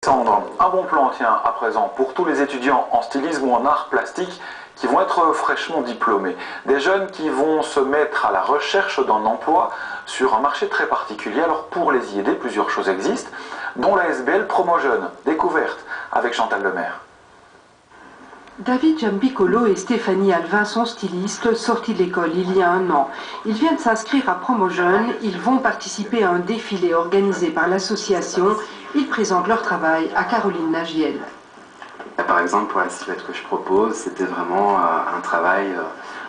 Sandre, un bon plan, tiens, à présent, pour tous les étudiants en stylisme ou en art plastique qui vont être fraîchement diplômés. Des jeunes qui vont se mettre à la recherche d'un emploi sur un marché très particulier. Alors pour les y aider, plusieurs choses existent, dont la SBL Promo Jeunes, découverte avec Chantal Lemaire. David Giambicolo et Stéphanie Alvin sont stylistes sortis de l'école il y a un an. Ils viennent s'inscrire à Promo Jeunes, ils vont participer à un défilé organisé par l'association. Ils présentent leur travail à Caroline Nagiel. Par exemple, pour la silhouette que je propose, c'était vraiment un travail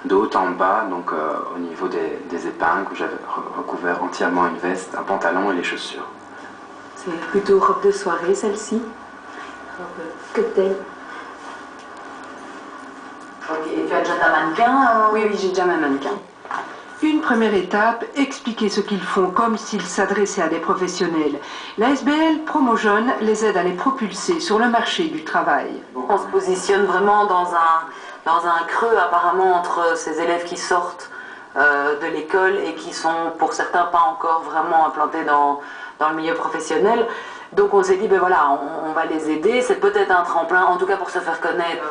de haut en bas, donc au niveau des épingles, où j'avais recouvert entièrement une veste, un pantalon et les chaussures. C'est plutôt robe de soirée, celle-ci. Robe cocktail. Ok, et tu as déjà ta mannequin Oui, j'ai déjà ma mannequin. Une première étape, expliquer ce qu'ils font comme s'ils s'adressaient à des professionnels. La SBL Promo Jeunes les aide à les propulser sur le marché du travail. On se positionne vraiment dans un creux apparemment entre ces élèves qui sortent de l'école et qui sont pour certains pas encore vraiment implantés dans le milieu professionnel. Donc on s'est dit, ben voilà, on va les aider, c'est peut-être un tremplin, en tout cas pour se faire connaître.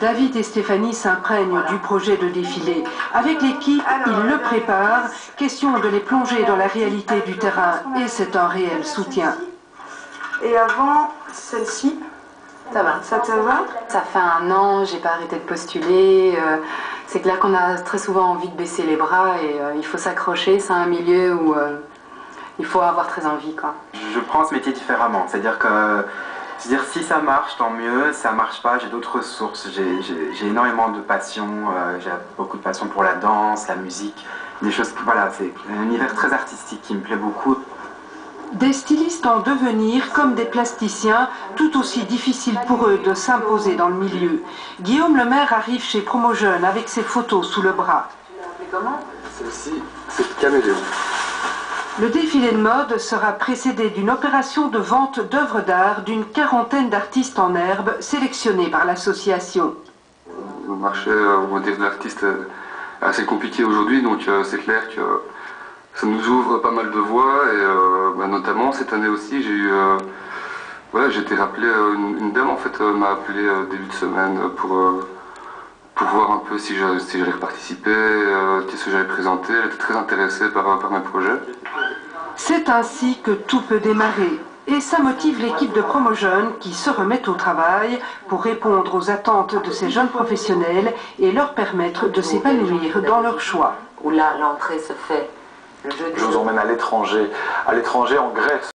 David et Stéphanie s'imprègnent du projet de défilé. Avec l'équipe, ils le préparent. Question de les plonger dans la réalité du terrain et c'est un réel soutien. Et avant, celle-ci, Ça va. ça te va? Ça fait un an, j'ai pas arrêté de postuler. C'est clair qu'on a très souvent envie de baisser les bras et il faut s'accrocher. C'est un milieu où il faut avoir très envie, quoi. Je prends ce métier différemment, c'est-à-dire si ça marche, tant mieux, si ça marche pas, j'ai d'autres ressources, j'ai énormément de passion, j'ai beaucoup de passion pour la danse, la musique, des choses, voilà, c'est un univers très artistique qui me plaît beaucoup. Des stylistes en devenir comme des plasticiens, tout aussi difficile pour eux de s'imposer dans le milieu. Guillaume Lemaire arrive chez Promo Jeunes avec ses photos sous le bras. Comment? Celle-ci, c'est Caméléon. Le défilé de mode sera précédé d'une opération de vente d'œuvres d'art d'une quarantaine d'artistes en herbe sélectionnés par l'association. Le marché, on va dire, de l'artiste est assez compliqué aujourd'hui, donc c'est clair que ça nous ouvre pas mal de voies et notamment cette année aussi, j'ai été rappelé, une dame en fait m'a appelé début de semaine pour voir un peu si j'allais participer, qu'est-ce que j'allais présenter. Elle était très intéressée par mes projets. C'est ainsi que tout peut démarrer. Et ça motive l'équipe de Promo Jeunes qui se remet au travail pour répondre aux attentes de ces jeunes professionnels et leur permettre de s'épanouir dans leur choix. Où là, l'entrée se fait le jeudi. Je vous emmène à l'étranger en Grèce.